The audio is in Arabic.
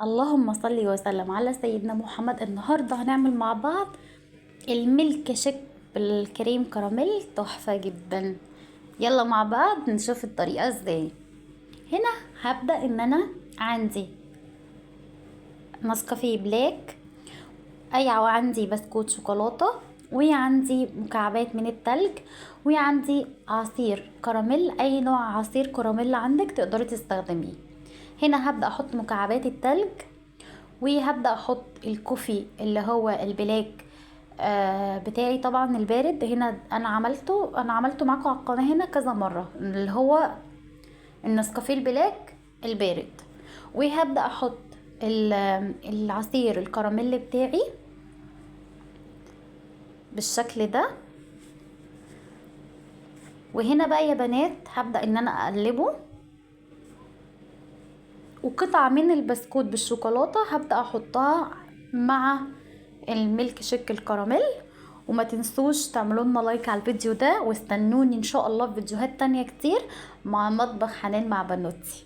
اللهم صل وسلم على سيدنا محمد. النهاردة هنعمل مع بعض الميلك شيك بالكريم كراميل، تحفة جدا. يلا مع بعض نشوف الطريقة ازاي. هنا هبدأ ان انا عندي نسكافيه بلاك، وعندي بسكوت شوكولاتة، وعندي مكعبات من التلج، وعندي عصير كراميل. اي نوع عصير كراميل عندك تقدري تستخدميه. هنا هبدأ احط مكعبات التلج، وهبدأ احط الكوفي اللي هو البلاك بتاعي طبعا البارد. هنا انا عملته معاكم على القناة هنا كذا مرة، اللي هو النسكافيه البلاك البارد. وهبدأ احط العصير الكراميل بتاعي بالشكل ده. وهنا بقى يا بنات هبدأ ان انا اقلبه، وقطعة من البسكوت بالشوكولاتة هبدأ احطها مع الميلك شيك الكراميل. وما تنسوش تعملوا لنا لايك على الفيديو ده، واستنوني ان شاء الله في فيديوهات تانية كتير مع مطبخ حنان مع بنوتي.